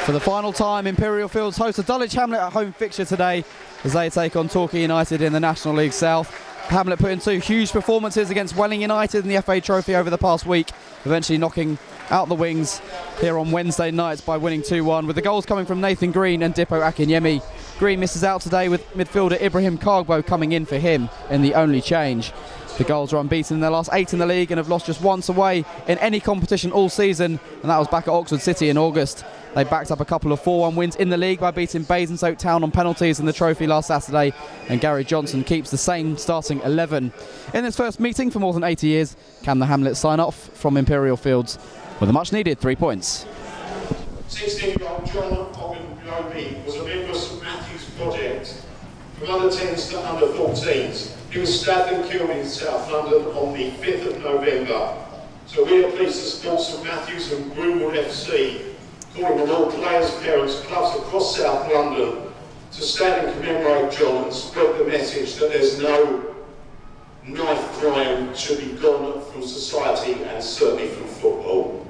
For the final time, Imperial Fields host a Dulwich Hamlet at home fixture today as they take on Torquay United in the National League South. Hamlet put in two huge performances against Welling United in the FA Trophy over the past week, eventually knocking out the Wings here on Wednesday nights by winning 2-1, with the goals coming from Nathan Green and Dipo Akinyemi. Green misses out today, with midfielder Ibrahim Kagbo coming in for him in the only change. The Goals are unbeaten in their last 8 in the league and have lost just once away in any competition all season, and that was back at Oxford City in August. They backed up a couple of 4-1 wins in the league by beating Basingstoke Town on penalties in the trophy last Saturday, and Gary Johnson keeps the same starting 11. In this first meeting for more than 80 years, can the Hamlet sign off from Imperial Fields with a much needed 3 points? 16-year-old John Ogden was a member of St Matthew's project from under 10s to under 14s. He was stabbed and killed in South London on the 5th of November. So we are pleased to support St Matthew's and Broomwood FC, calling on all players, parents, clubs across South London to stand and commemorate John and spread the message that there's no knife crime should be gone from society and certainly from football.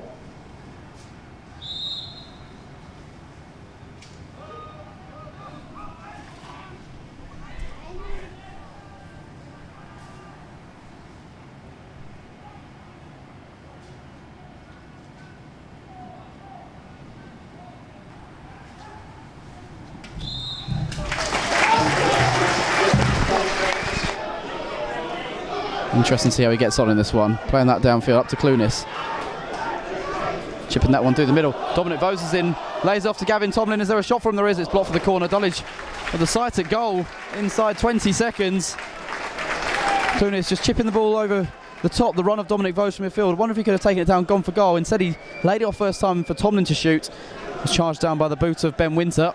Interesting to see how he gets on in this one. Playing that downfield up to Clunis. Chipping that one through the middle. Dominic Vose is in, lays off to Gavin Tomlin. Is there a shot from him? There is. It's blocked for the corner. Dulwich with the sight at goal inside 20 seconds. Clunis just chipping the ball over the top. The run of Dominic Vose from midfield. Wonder if he could have taken it down, gone for goal. Instead he laid it off first time for Tomlin to shoot. Was charged down by the boot of Ben Winter.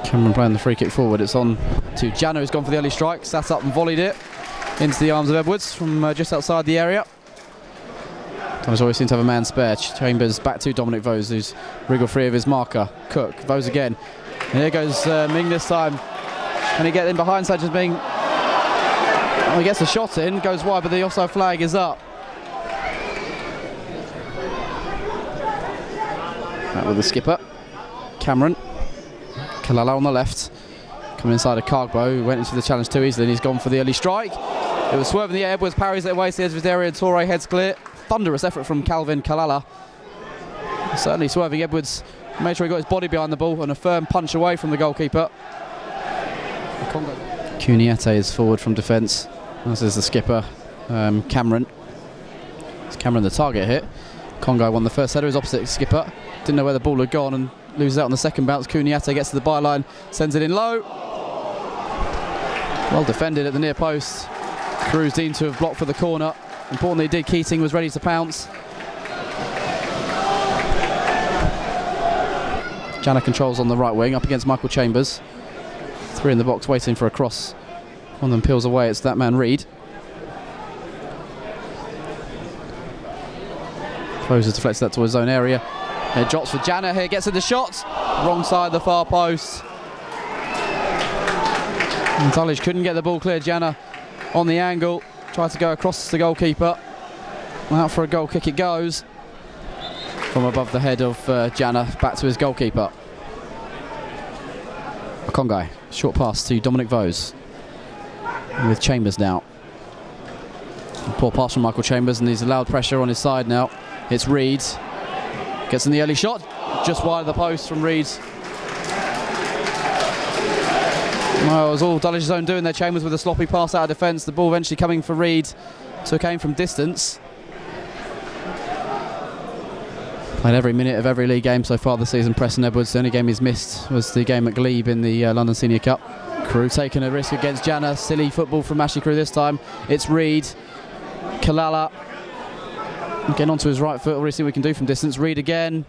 Cameron playing the free kick forward. It's on to Jana, who's gone for the early strike, sat up and volleyed it into the arms of Edwards from just outside the area. Thomas always seems to have a man spare. Chambers back to Dominic Vose, who's wriggled free of his marker. Cook, Vose again. And here goes Ming this time. Can he get in behind such as Ming? Oh, he gets a shot in, goes wide, but the offside flag is up. Back with the skipper, Cameron. Kalala on the left, coming inside of Cargbo, who went into the challenge too easily, and he's gone for the early strike. It was swerving the air. Edwards parries it away to the edge of his area, and Torre heads clear. Thunderous effort from Calvin Kalala. Certainly swerving Edwards, made sure he got his body behind the ball, and a firm punch away from the goalkeeper. Kuniete is forward from defence, as is the skipper, Cameron. It's Cameron the target hit. Congo won the first header, his opposite skipper. Didn't know where the ball had gone and loses out on the second bounce. Kuniete gets to the byline, sends it in low. Well defended at the near post. Cruz deemed to have blocked for the corner. Importantly, Dick Keating was ready to pounce. Jana controls on the right wing, up against Michael Chambers. 3 in the box waiting for a cross. One of them peels away, it's that man Reed. Closes deflects that to his own area. It drops for Jana here, gets in the shot. Wrong side of the far post. And Dulwich couldn't get the ball clear. Jana on the angle, tried to go across the goalkeeper. Out for a goal kick it goes. From above the head of Jana, back to his goalkeeper. Kongai, short pass to Dominic Vose. With Chambers now. A poor pass from Michael Chambers, and he's allowed pressure on his side now. It's Reed. Gets in the early shot, just wide of the post from Reed. Well, it was all Dulwich's own doing there. Chambers with a sloppy pass out of defence. The ball eventually coming for Reed. Took aim from distance. Played every minute of every league game so far this season, Preston Edwards. The only game he's missed was the game at Glebe in the London Senior Cup. Crew taking a risk against Jana. Silly football from Ashley Crew this time. It's Reed. Kalala. Getting onto his right foot, we'll see what we can do from distance. Reed again,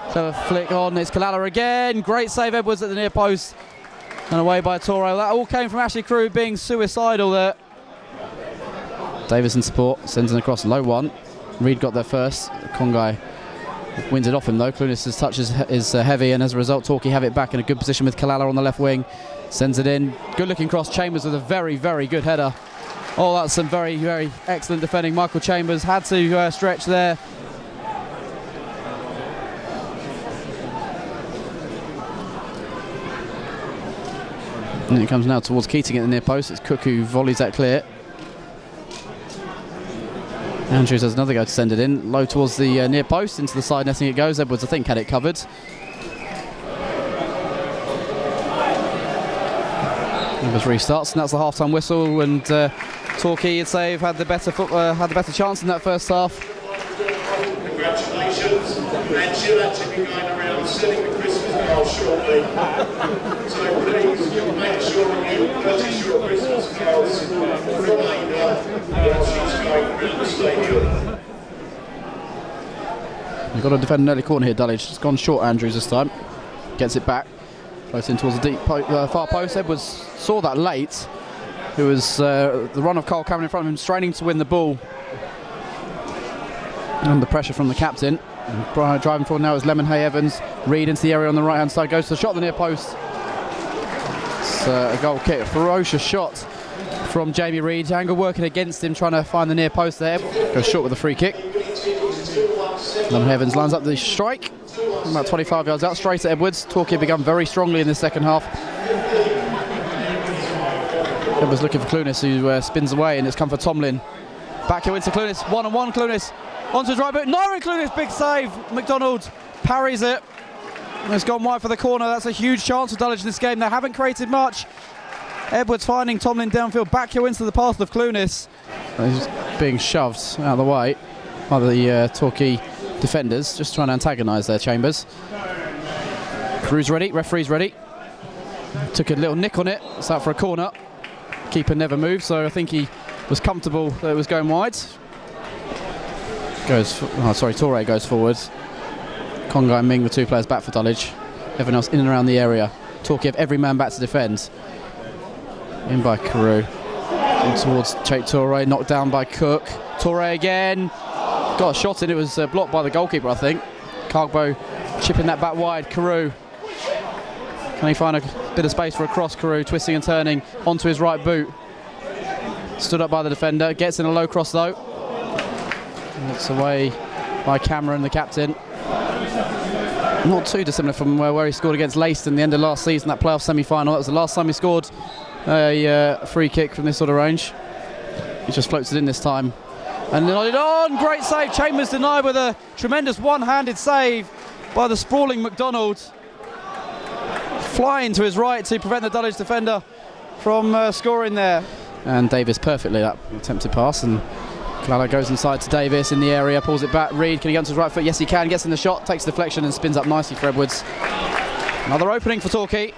clever flick on, it's Kalala again. Great save Edwards at the near post. And away by Toro. That all came from Ashley Crew being suicidal there. Davis in support, sends it across, low one. Reed got there first. Kongai wins it off him though. Clunis' touch is heavy, and as a result Torquay have it back in a good position with Kalala on the left wing. Sends it in, good looking cross. Chambers with a very, very good header. Oh, that's some very, very excellent defending. Michael Chambers had to stretch there. And it comes now towards Keating at the near post. It's Cook who volleys that clear. Andrews has another go to send it in. Low towards the near post. Into the side netting it goes. Edwards, I think, had it covered. Edwards restarts, and that's the half-time whistle. And Torquay, you'd say, have had the better chance in that first half. Congratulations, and she'll actually be going around selling the Christmas cards shortly. So please make sure you purchase your Christmas cards from Ada while she's going around the stadium. You've got to defend an early corner here, Dulwich. It's gone short, Andrews, this time. Gets it back. Close in towards the deep far post. Edwards saw that late. It was the run of Cole Cameron in front of him, straining to win the ball. Under pressure from the captain. And driving forward now is Lemonhay Evans. Reid into the area on the right hand side, goes to the shot at the near post. It's a goal kick, a ferocious shot from Jamie Reid. Angle working against him, trying to find the near post there. Goes short with a free kick. Lemonhay Evans lines up the strike. About 25 yards out, straight at Edwards. Torquay begun very strongly in the second half. Edwards looking for Clunis, who spins away, and it's come for Tomlin. Back here into Clunis, one-on-one Clunis. Onto his right boot, Nyron Clunis, big save. McDonald parries it. And it's gone wide for the corner. That's a huge chance for Dulwich in this game. They haven't created much. Edwards finding Tomlin downfield, back here into the path of Clunis. He's being shoved out of the way by the Torquay defenders, just trying to antagonise their Chambers. Crew's ready, referee's ready. Took a little nick on it, it's out for a corner. Keeper never moved, so I think he was comfortable that it was going wide. Torre goes forward. Congai and Ming, the two players back for Dulwich. Everyone else in and around the area. Torquay have every man back to defend. In by Carew. In towards Chait Torre, knocked down by Cook. Torre again. Got a shot in, it was blocked by the goalkeeper, I think. Cargbo chipping that back wide. Carew. Can he find a bit of space for a cross? Carew twisting and turning onto his right boot. Stood up by the defender. Gets in a low cross though. It's away by Cameron, the captain. Not too dissimilar from where he scored against Leicester in the end of last season, that playoff semi-final. That was the last time he scored a free kick from this sort of range. He just floats it in this time. And nodded on, great save. Chambers denied with a tremendous one-handed save by the sprawling McDonald. Flying to his right to prevent the Dulwich defender from scoring there. And Davis perfectly, that attempted pass. And Kalala goes inside to Davis in the area, pulls it back. Reid, can he get onto his right foot? Yes, he can. Gets in the shot, takes the deflection and spins up nicely for Edwards. Another opening for Torquay.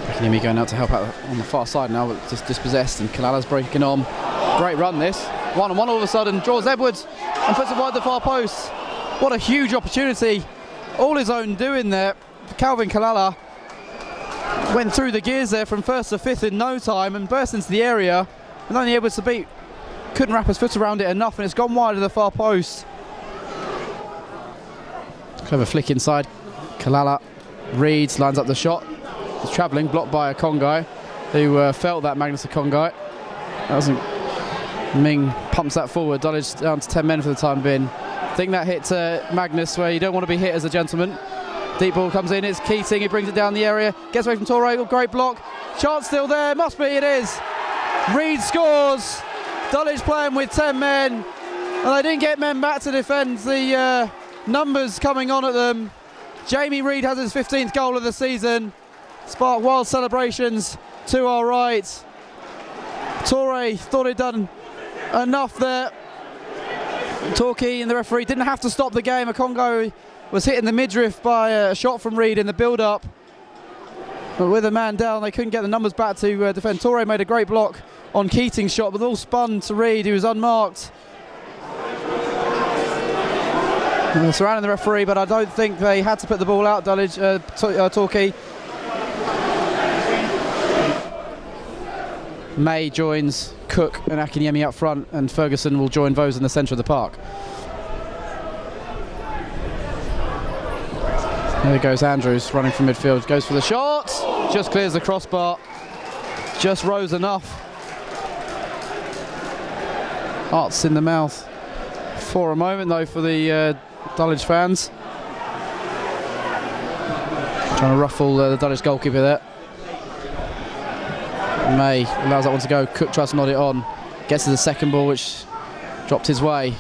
Akiniemi going out to help out on the far side now, but just dispossessed, and Kalala's breaking on. Great run this. 1-on-1 all of a sudden, draws Edwards and puts it wide the far post. What a huge opportunity. All his own doing there. Calvin Kalala went through the gears there from first to fifth in no time and burst into the area, and only Edwards to beat. Couldn't wrap his foot around it enough, and it's gone wide of the far post. Clever flick inside. Kalala Reid lines up the shot. He's travelling, blocked by a Congai who felt that Magnus Congai. Ming pumps that forward. Dulwich down to 10 men for the time being. I think that hit Magnus where you don't want to be hit as a gentleman. Deep ball comes in, it's Keating, he brings it down the area, gets away from Torre, great block. Chance still there, must be, it is. Reid scores. Dulwich playing with 10 men, and they didn't get men back to defend. The numbers coming on at them. Jamie Reid has his 15th goal of the season. Spark wild celebrations to our right. Torre thought he'd done enough there. Torquay and the referee didn't have to stop the game. Akongo was hit in the midriff by a shot from Reid in the build-up. But with a man down, they couldn't get the numbers back to defend. Torre made a great block on Keating's shot, but all spun to Reid, who was unmarked. Surrounding the referee, but I don't think they had to put the ball out, Dulwich, Torquay. May joins Cook and Akiniemi up front, and Ferguson will join Vose in the centre of the park. There goes Andrews running from midfield, goes for the shot, just clears the crossbar, just rose enough. Hearts in the mouth for a moment though for the Dulwich fans. Trying to ruffle the Dulwich goalkeeper there. May allows that one to go, Cook tries to nod it on, gets to the second ball which dropped his way.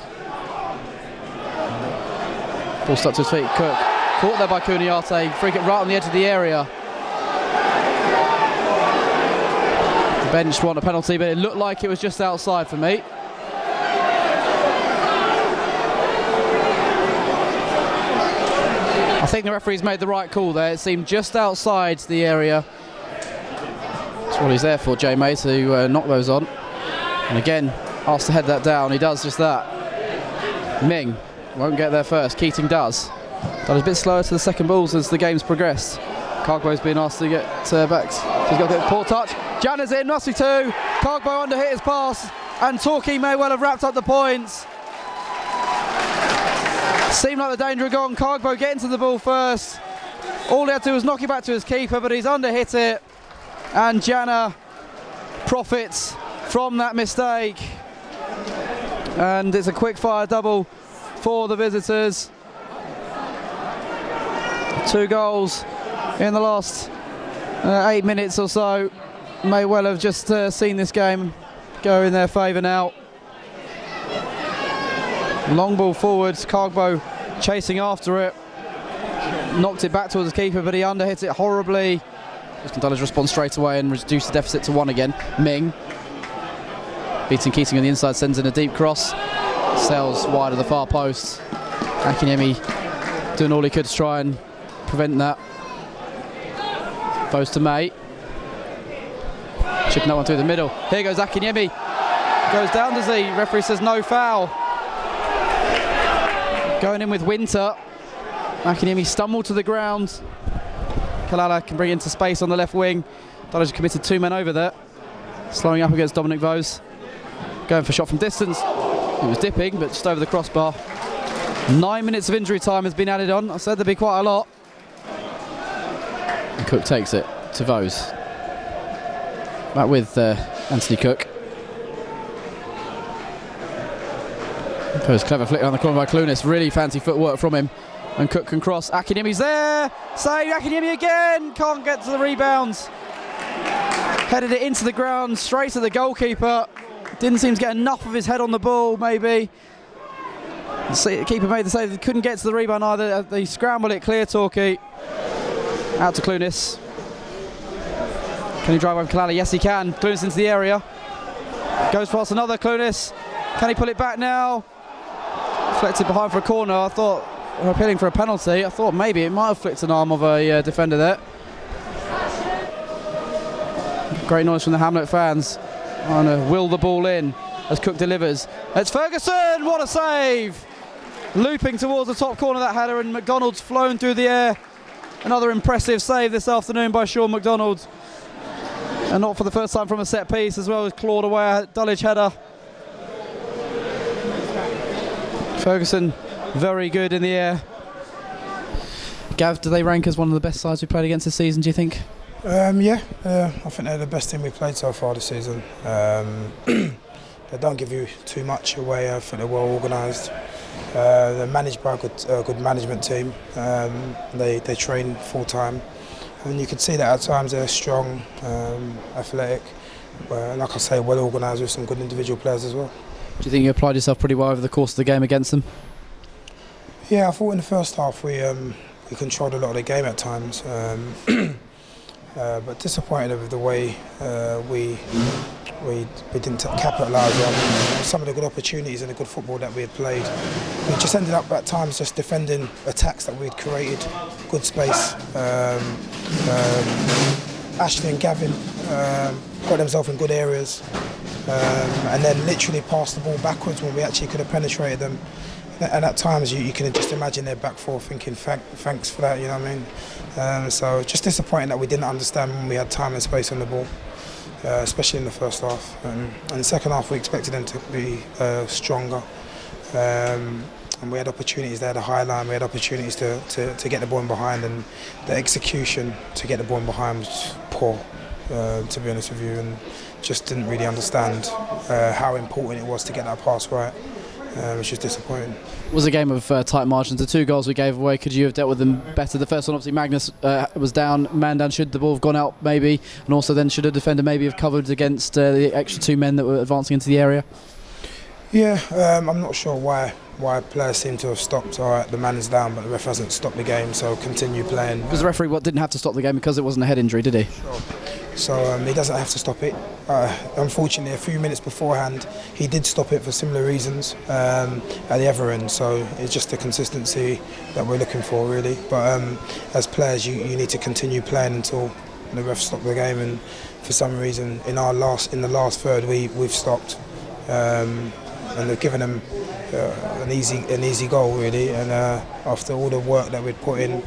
Ball stuck to his feet, Cook. Caught there by Kuniate, free kick right on the edge of the area. The bench want a penalty, but it looked like it was just outside for me. I think the referee's made the right call there. It seemed just outside the area. That's what he's there for, Jay May, to knock those on. And again, asked to head that down. He does just that. Ming won't get there first. Keating does. Done a bit slower to the second balls as the game's progressed. Cargbo's been asked to get back. He's got a poor touch. Janner's in, must be two. Cargbo under hit his pass, and Torquay may well have wrapped up the points. Seemed like the danger had gone. Cargbo getting to the ball first. All he had to do was knock it back to his keeper, but he's under hit it. And Janner profits from that mistake. And it's a quick fire double for the visitors. 2 goals in the last 8 minutes or so. May well have just seen this game go in their favour now. Long ball forwards, Cargbo chasing after it. Knocked it back towards the keeper, but he underhit it horribly. Dulwich respond straight away and reduce the deficit to 1 again. Ming beating Keating on the inside, sends in a deep cross. Sails wide of the far post. Akinyemi doing all he could to try and prevent that. Goes to May. Chipping that one through the middle. Here goes Akinyemi. Goes down to Z. Referee says no foul. Going in with Winter. Akinyemi stumbled to the ground. Kalala can bring into space on the left wing. Dulwich committed 2 men over there. Slowing up against Dominic Vose. Going for a shot from distance. It was dipping, but just over the crossbar. 9 minutes of injury time has been added on. I said there'd be quite a lot. And Cook takes it to Vose. Back with Anthony Cook. Vose clever flick on the corner by Clunis. Really fancy footwork from him. And Cook can cross. Akinyemi's there. Save Akinyemi again. Can't get to the rebounds. Headed it into the ground, straight to the goalkeeper. Didn't seem to get enough of his head on the ball, maybe. The keeper made the save. They couldn't get to the rebound either. They scrambled it clear, Torquay. Out to Clunis. Can he drive over Kalala? Yes, he can. Clunis into the area. Goes past another Clunis. Can he pull it back now? Deflected behind for a corner. I thought, appealing for a penalty. I thought maybe it might have flicked an arm of a defender there. Great noise from the Hamlet fans. Trying to will the ball in as Cook delivers. It's Ferguson, what a save! Looping towards the top corner of that header, and McDonald's flown through the air. Another impressive save this afternoon by Sean McDonald. And not for the first time from a set piece, as well as clawed away a Dulwich header. Ferguson, very good in the air. Gav, do they rank as one of the best sides we played against this season, do you think? Yeah, I think they're the best team we've played so far this season. They don't give you too much away. I think they're well organised. They're managed by a good management team. They train full time, and you can see that at times they're strong, athletic. Like I say, well organised with some good individual players as well. Do you think you applied yourself pretty well over the course of the game against them? Yeah, I thought in the first half we controlled a lot of the game at times. But disappointed with the way we didn't capitalise on some of the good opportunities and the good football that we had played. We just ended up at times just defending attacks that we'd created, good space. Ashley and Gavin got themselves in good areas, and then literally passed the ball backwards when we actually could have penetrated them. And at times you can just imagine their back four thinking thanks for that, you know what I mean? So just disappointing that we didn't understand when we had time and space on the ball, especially in the first half. And the second half we expected them to be stronger. and we had opportunities there, the high line, we had opportunities to get the ball in behind, and the execution to get the ball in behind was poor, to be honest with you, and just didn't really understand how important it was to get that pass right, which is disappointing. It was a game of tight margins. The 2 goals we gave away, could you have dealt with them better? The first one, obviously, Magnus was down, man down. Should the ball have gone out, maybe? And also then should a defender maybe have covered against the extra 2 men that were advancing into the area? Yeah, I'm not sure why players seem to have stopped. All right, the man's down, but the ref hasn't stopped the game, so continue playing. Because the referee didn't have to stop the game because it wasn't a head injury, did he? Sure. So he doesn't have to stop it. Unfortunately, a few minutes beforehand, he did stop it for similar reasons at the other end. So it's just the consistency that we're looking for, really. But as players, you need to continue playing until the ref stopped the game. And for some reason, in the last third, we've stopped, and they've given them an easy goal, really. And after all the work that we'd put in,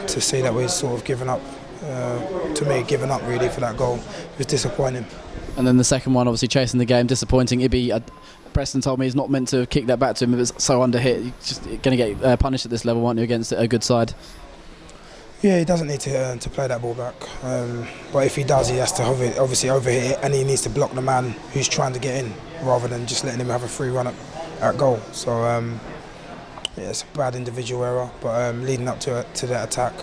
to see that we'd sort of given up. To me, giving up really for that goal was disappointing. And then the second one, obviously chasing the game, disappointing. Preston told me he's not meant to kick that back to him. If it's so under hit, he's just going to get punished at this level, aren't you, against a good side? Yeah, he doesn't need to play that ball back. But if he does, he has to obviously overhit it, and he needs to block the man who's trying to get in, rather than just letting him have a free run at goal. So yeah, it's a bad individual error. But leading up to that attack,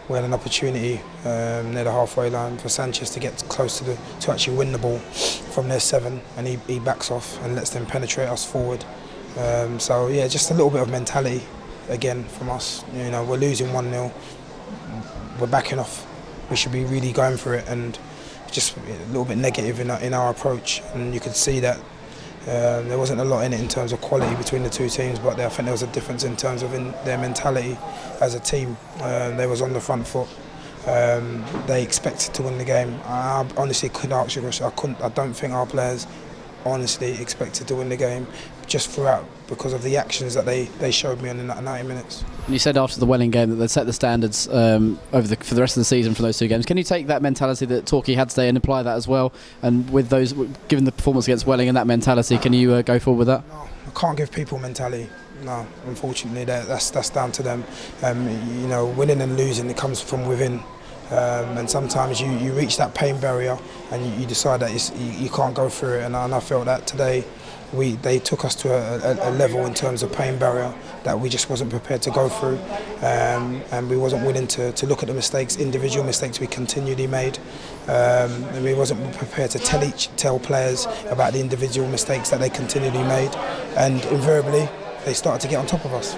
we had an opportunity near the halfway line for Sanchez to get close to actually win the ball from their 7, and he backs off and lets them penetrate us forward. So yeah, just a little bit of mentality again from us. You know, we're losing 1-0, we're backing off. We should be really going for it, and just a little bit negative in our approach. And you could see that there wasn't a lot in it in terms of quality between the 2 teams, but I think there was a difference in terms of their mentality as a team. They was on the front foot. They expected to win the game. I honestly couldn't answer your question. I don't think our players honestly expected to win the game just throughout, because of the actions that they showed me in the 90 minutes. And you said after the Welling game that they'd set the standards for the rest of the season for those 2 games. Can you take that mentality that Torquay had today and apply that as well? And with those, given the performance against Welling and that mentality, can you go forward with that? No, I can't give people mentality. No, unfortunately, that's down to them. You know, winning and losing, it comes from within. And sometimes you reach that pain barrier and you decide that you can't go through it. And I felt that today they took us to a level in terms of pain barrier that we just wasn't prepared to go through, and we wasn't willing to look at the mistakes, individual mistakes we continually made, and we wasn't prepared to tell players about the individual mistakes that they continually made, and invariably they started to get on top of us.